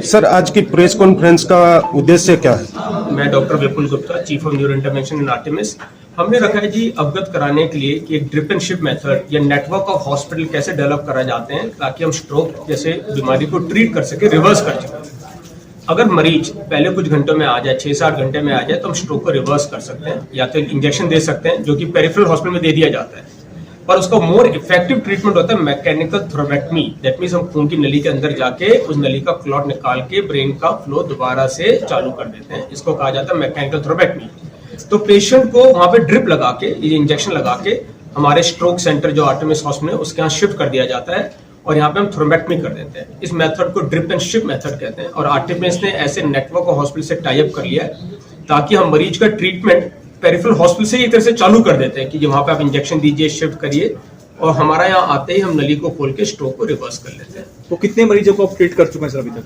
Sir, आज की press conference का उद्देश्य क्या है? मैं doctor Vipul Gupta, chief of neuro intervention in Artemis. हमने रखा है जी अवगत कराने के लिए कि एक ड्रिप एंड शिप मेथड या नेटवर्क ऑफ हॉस्पिटल कैसे डेवलप करा जाते हैं ताकि हम स्ट्रोक जैसे बीमारी को ट्रीट कर सके, रिवर्स कर सकें। अगर मरीज पहले कुछ घंटों में आ जाए, 6 से 8 घंटे में आ जाए, तो हम स्ट्रोक को रिवर्स कर सकते हैं। या तो इंजेक्शन दे सकते हैं जो कि पेरिफेरल हॉस्पिटल में दे दिया जाता है, पर उसका मोर इफेक्टिव ट्रीटमेंट होता है मैकेनिकल थ्रोम्बेक्टमी। दैट मींस हम खून की नली के अंदर जाके उस नली का क्लॉट निकाल के ब्रेन का फ्लो दोबारा से चालू कर देते हैं। इसको कहा जाता है मैकेनिकल थ्रोम्बेक्टमी। तो पेशेंट को वहां पे ड्रिप लगा के, ये इंजेक्शन लगा के हमारे स्ट्रोक सेंटर जो आर्टेमिस हॉस्पिटल है उसके यहाँ शिफ्ट कर दिया जाता है और यहाँ पे हम थ्रोम्बेक्टमी कर देते हैं। इस मेथड को ड्रिप एंड शिप मेथड कहते हैं और आर्टेमिस ने ऐसे नेटवर्क ऑफ हॉस्पिटल से टाई अप कर लिया है ताकि हम मरीज का ट्रीटमेंट पेरिफेरल हॉस्पिटल से एक तरह से चालू कर देते हैं कि वहां पे आप इंजेक्शन दीजिए, शिफ्ट करिए, और हमारा यहाँ आते ही हम नली को खोल के स्ट्रोक को रिवर्स कर लेते हैं। तो कितने मरीजों को आप ट्रीट कर चुके हैं सर अभी तक?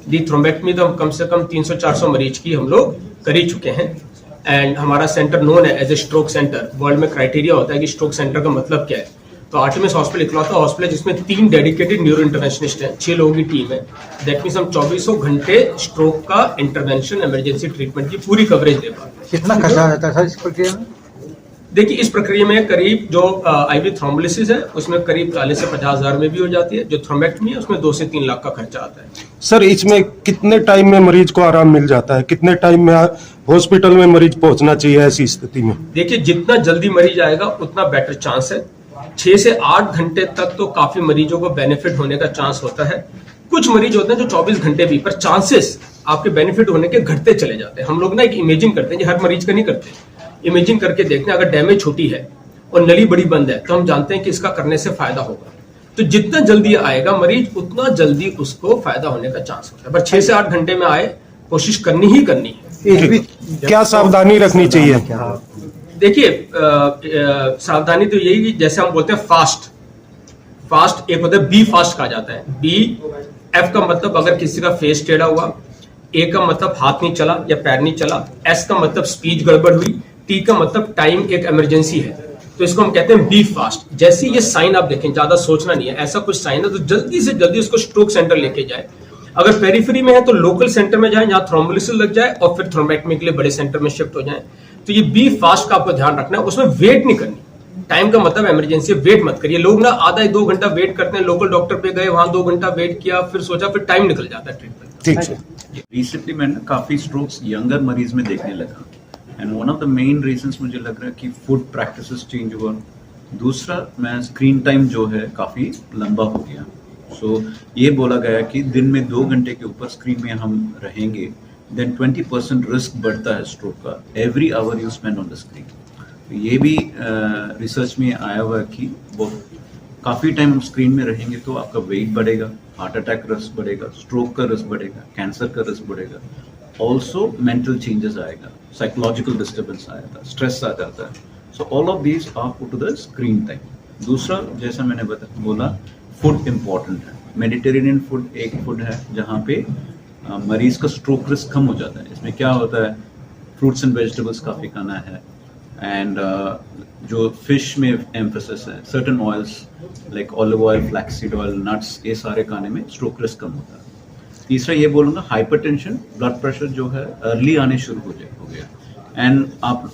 दी थ्रोम्बेक्टमी तो हम कम से कम 300-400 मरीज की हम लोग कर ही चुके हैं। एंड हमारा सेंटर नोन है as a stroke centre. World में क्राइटेरिया होता है कि स्ट्रोक सेंटर का मतलब क्या है। तो आर्टेमिस हॉस्पिटल इकलौता हॉस्पिटल है जिसमें 3 डेडिकेटेड न्यूरो इंटरवेंशनिस्ट हैं, 6 लोगों की टीम है। दैट मींस हम 24 घंटे स्ट्रोक का इंटरवेंशन, इमरजेंसी ट्रीटमेंट की पूरी कवरेज दे पाते हैं। कितना खर्चा आ जाता है सर इस प्रक्रिया में? देखिए, इस प्रक्रिया में करीब जो आईवी थ्रोम्बोलिसिस है उसमें करीब 40 से 50 हजार में भी हो जाती है। जो थ्रोम्बेक्टमी है उसमें 2 से 3 लाख का खर्चा आता है। सर, इसमें कितने टाइम में मरीज को आराम मिल जाता है? कितने टाइम में हॉस्पिटल में मरीज पहुंचना चाहिए ऐसी स्थिति में? देखिए, जितना जल्दी मरीज आएगा उतना बेटर चांस है। 6 से 8 घंटे तक तो काफी मरीजों को बेनिफिट होने का चांस होता है। कुछ मरीज होते हैं जो 24 घंटे भी, पर चांसेस आपके बेनिफिट होने के घटते चले जाते हैं। हम लोग ना एक इमेजिंग करते हैं, हर मरीज का नहीं करते। इमेजिंग करके देखते हैं, अगर डैमेज छोटी है और नली बड़ी बंद है तो हम जानते हैं कि इसका करने से फायदा होगा। तो जितना जल्दी आएगा मरीज उतना जल्दी उसको फायदा होने का चांस होता है। पर 6 से 8 घंटे में आए, कोशिश करनी ही करनी है। क्या सावधानी रखनी चाहिए? देखिए, सावधानी तो यही कि जैसे हम बोलते हैं फास्ट एक होता है बी फास्ट कहा जाता है। बी एफ का मतलब अगर किसी का फेस टेढ़ा हुआ, ए का मतलब हाथ नहीं चला या पैर नहीं चला, एस का मतलब स्पीच गड़बड़ हुई, टी का मतलब टाइम एक इमरजेंसी है। तो इसको हम कहते हैं बी फास्ट। जैसे ये साइन आप देखें, ज्यादा सोचना नहीं है, ऐसा कुछ साइन है तो जल्दी से जल्दी उसको स्ट्रोक सेंटर लेके जाए। अगर पेरिफेरी में है तो लोकल सेंटर में जाए जहां थ्रोम्बोलिसिस लग जाए और फिर थ्रोम्बेक्टमी के लिए बड़े सेंटर में शिफ्ट हो जाए। तो ये बी फास्ट का आपको ध्यान रखना है, उसमें वेट नहीं करनी। टाइम का मतलब इमरजेंसी, वेट मत करिए। लोग ना आधा 2 घंटा वेट करते हैं, लोकल डॉक्टर पे गए, वहां 2 घंटा वेट किया, फिर सोचा, फिर टाइम निकल जाता है ट्रीटमेंट। ठीक है। रिसेंटली मैं ना काफी स्ट्रोक्स यंगर मरीज में देखने लगा and one of the main reasons मुझे लग रहा है कि फूड प्रैक्टिसेस चेंज हुआ। दूसरा, मैं स्क्रीन टाइम जो है काफी लंबा हो गया। सो ये बोला गया कि दिन में 2 घंटे के ऊपर स्क्रीन में हम रहेंगे देन 20% रिस्क बढ़ता है स्ट्रोक का every hour you spend on the screen. तो ये भी रिसर्च में आया हुआ है कि वो काफ़ी टाइम हम स्क्रीन में रहेंगे तो आपका वेट बढ़ेगा, हार्ट अटैक का रिस्क बढ़ेगा, स्ट्रोक का रिस्क बढ़ेगा, कैंसर का रिस्क बढ़ेगा। ऑल्सो मेंटल चेंजेस आएगा, साइकोलॉजिकल डिस्टर्बेंस आएगा, स्ट्रेस आ जाता है। So all of these are put to the screen time. दूसरा, जैसा मैंने बोला, फूड इम्पॉर्टेंट है। मेडिटेरेनियन फूड एक फूड है जहाँ पे मरीज का स्ट्रोक रिस्क कम हो जाता है। इसमें क्या होता है, फ्रूट्स एंड वेजिटेबल्स काफ़ी खाना है एंड जो फिश में एम्फेसिस है, certain oils like olive oil, flaxseed oil, nuts, ये सारे खाने में स्ट्रोक रिस्क कम होता है। तीसरा ये बोलूँगा, हाइपरटेंशन, ब्लड प्रेशर जो है अर्ली आने शुरू हो गया एंड आप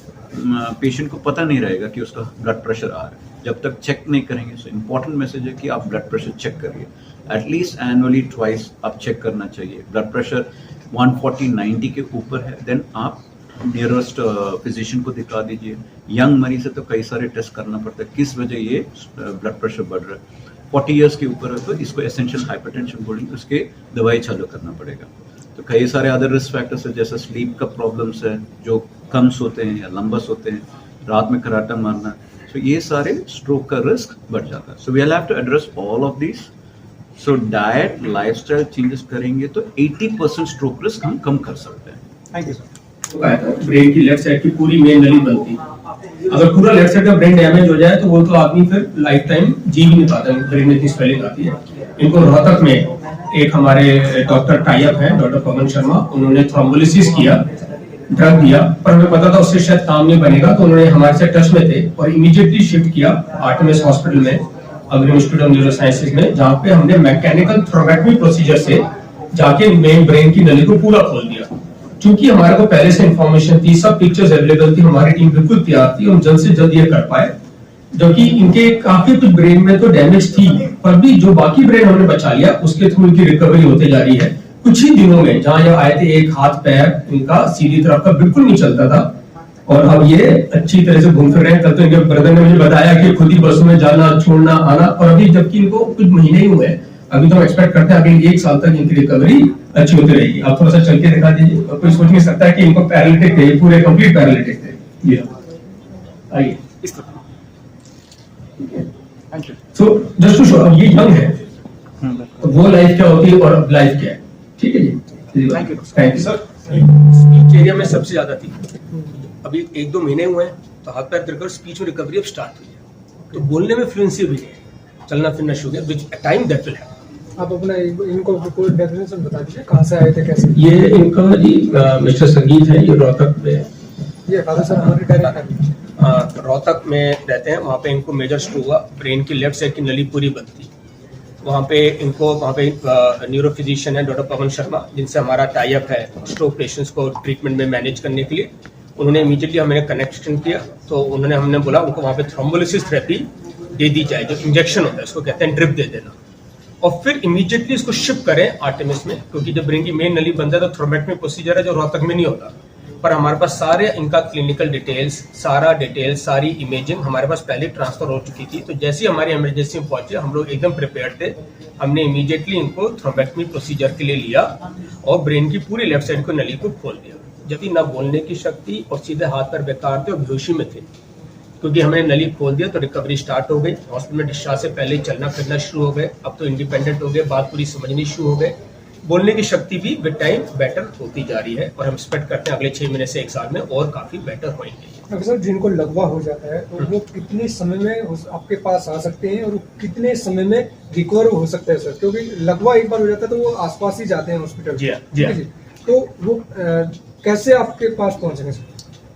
पेशेंट को पता नहीं रहेगा कि उसका ब्लड प्रेशर आ रहा है जब तक चेक नहीं करेंगे। सो इम्पॉर्टेंट मैसेज है कि आप ब्लड प्रेशर चेक करिए, एटलीस्ट एनुअली ट्वाइस आप चेक करना चाहिए। ब्लड प्रेशर 140/90 के ऊपर है देन आप नियरेस्ट फिजिशियन को दिखा दीजिए। यंग मरीज है तो कई सारे टेस्ट करना पड़ता है किस वजह ये ब्लड प्रेशर बढ़ रहा है। 40 इयर्स के ऊपर है तो इसको एसेंशियल हाइपरटेंशन बोलेंगे, उसके दवाई चालू करना पड़ेगा। तो कई सारे अदर रिस्क फैक्टर्स है जैसे स्लीप का प्रॉब्लम्स है, जो कम सोते हैं या लंबा सोते हैं, रात में खर्राटा मारना, तो ये सारे स्ट्रोक का रिस्क बढ़ जाता है। So we will have to address all of this. So diet, lifestyle changes करेंगे तो 80% स्ट्रोक रिस्क हम कम कर सकते हैं। Thank you sir. ब्रेन की लेफ्ट साइड की पूरी मेन नली बनती, अगर पूरा लेफ्ट साइड का ब्रेन डैमेज हो जाए तो वो तो आदमी फिर लाइफ टाइम जी भी नहीं पाता, ब्रेन में इतनी स्वेलिंग आती है। इनको रोहतक में एक हमारे डॉक्टर टाई अप है, डॉक्टर पवन शर्मा, उन्होंने थ्रोम्बोलिसिस किया, ड्रग दिया, पर हमें पता था उससे शायद काम नहीं बनेगा, तो उन्होंने हमारे से टच में थे और इमीडिएटली शिफ्ट किया आर्टेमिस हॉस्पिटल में। अग्रिम इंस्टीट्यूट ऑफ न्यूरो साइंसेज में, जहाँ पे हमने मैकेनिकल थ्रोम्बेक्टमी प्रोसीजर से जाके मेन ब्रेन की नली को पूरा खोल दिया। क्योंकि हमारे को पहले से इंफॉर्मेशन थी, सब पिक्चर्स अवेलेबल थी, हमारी टीम बिल्कुल तैयार थी, हम जल्द से जल्द ये कर पाए। जबकि इनके काफी कुछ ब्रेन में तो डैमेज थी, पर भी जो बाकी ब्रेन हमने बचा लिया उसके थ्रू इनकी रिकवरी होते जा रही है। कुछ ही दिनों में जहाँ ये आए थे, एक हाथ पैर इनका सीधी तरफ का बिल्कुल नहीं चलता था, और अब ये अच्छी तरह से घूम फिर रहे हैं। कल तो इनके ब्रदर ने मुझे बताया कि खुद ही बसों में जाना छोड़ना आना, और अभी जबकि इनको कुछ महीने ही हुए हैं, अभी तो हम एक्सपेक्ट करते हैं अगले 1 साल तक इनकी रिकवरी अच्छी होती रहेगी। आप थोड़ा सा चल के दिखा दीजिए, कोई सोच नहीं सकता है कि इनको पैरालिटिक थे, पूरे कंप्लीट पैरालिटिक थे। ये आइए इस तरह। Thank you. So just to show, अब ये यंग है तो वो लाइफ क्या होती है और अब लाइफ क्या है। ठीक है जी, Thank you. Thank you sir. Speech area में सबसे ज्यादा थी, अभी 1-2 महीने हुए हैं तो हाथ पैर तिरकर स्पीच में रिकवरी अब स्टार्ट हुई है, तो बोलने में फ्लुएंसी भी नहीं है, चलना फिरना शुरू है, which time that will happen. आप अपना इनको कोई डेफिनेशन बता दीजिए, कहाँ से आए थे, कैसे? ये इनका जी मिस्टर संगीत है, ये रोहतक में, ये फादर साहब हमारे डायरेक्टर रोहतक में रहते हैं। वहाँ पे इनको मेजर स्ट्रोक हुआ, ब्रेन की लेफ्ट साइड की नली पूरी बंद थी। वहाँ पे न्यूरो फिजिशियन है डॉक्टर पवन शर्मा, जिनसे हमारा टाई अप है स्ट्रोक पेशेंट्स को ट्रीटमेंट में मैनेज करने के लिए। उन्होंने इमीडिएटली हमें कनेक्शन किया, तो हमने बोला उनको वहाँ पे थ्रोम्बोलिसिस थेरेपी दे दी जाए, जो इंजेक्शन होता है उसको कहते हैं ड्रिप दे देना, और फिर इमीडिएटली इसको शिफ्ट करें आर्टेमिस में, क्योंकि जब ब्रेन की मेन नली बंद है तो थ्रोम्बेक्टमी प्रोसीजर है जो रोहतक में नहीं होता। पर हमारे पास सारे इनका क्लिनिकल डिटेल्स, सारी इमेजिंग हमारे पास पहले ट्रांसफर हो चुकी थी। तो जैसे ही हमारी इमरजेंसी में पहुंचे हम लोग एकदम प्रिपेयर्ड थे, हमने इमीडिएटली इनको थ्रोम्बेक्टमी प्रोसीजर के लिए लिया और ब्रेन की पूरी लेफ्ट साइड को नली को खोल दिया। जब भी ना बोलने की शक्ति और सीधे हाथ पैर बेकार थे और बेहोशी में थे, क्योंकि हमने नली खोल दिया तो रिकवरी स्टार्ट हो गई। हॉस्पिटल में डिस्चार्ज से पहले चलना फिरना शुरू हो गए, अब तो इंडिपेंडेंट हो गए, बात पूरी समझनी शुरू हो गए, बोलने की शक्ति भी विद टाइम बेटर होती जा रही है, और हम एक्सपेक्ट करते हैं अगले 6 महीने से 1 साल में और काफी बेटर होंगे। डॉक्टर साहब, जिनको लगवा हो जाता है तो वो कितने समय में आपके पास आ सकते हैं और कितने समय में रिकवर हो सकता है सर? क्योंकि लगवा एक बार हो जाता है तो वो आसपास ही जाते हैं हॉस्पिटल। जी हाँ, जी हाँ। तो वो कैसे आपके पास पहुंचेंगे सर?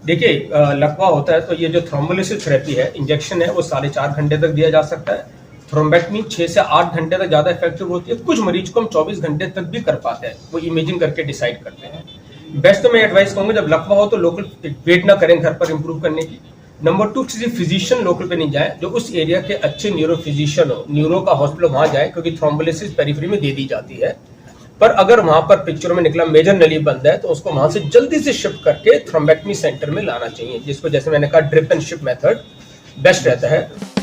देखिए, लकवा होता है तो ये जो थ्रोम्बोलिसिस थेरेपी है, इंजेक्शन है, वो 4.5 घंटे तक दिया जा सकता है। थ्रोम्बेक्टमी 6 से 8 घंटे तक ज्यादा इफेक्टिव होती है। कुछ मरीज को हम 24 घंटे तक भी कर पाते हैं, वो इमेजिंग करके डिसाइड करते हैं। बेस्ट तो मैं एडवाइस करूंगा जब लकवा हो तो लोकल वेट ना करें घर पर इंप्रूव करने की। नंबर 2, किसी फिजिशियन लोकल पे नहीं जाए, जो उस एरिया के अच्छे न्यूरो फिजिशियन हो, न्यूरो का हॉस्पिटल वहां जाए, क्योंकि थ्रोम्बोलिसिस पेरिफेरी में दे दी जाती है। पर अगर वहां पर पिक्चर में निकला मेजर नली बंद है तो उसको वहां से जल्दी से शिफ्ट करके थ्रोम्बेक्टमी सेंटर में लाना चाहिए, जिसको जैसे मैंने कहा drip and shift method best रहता है।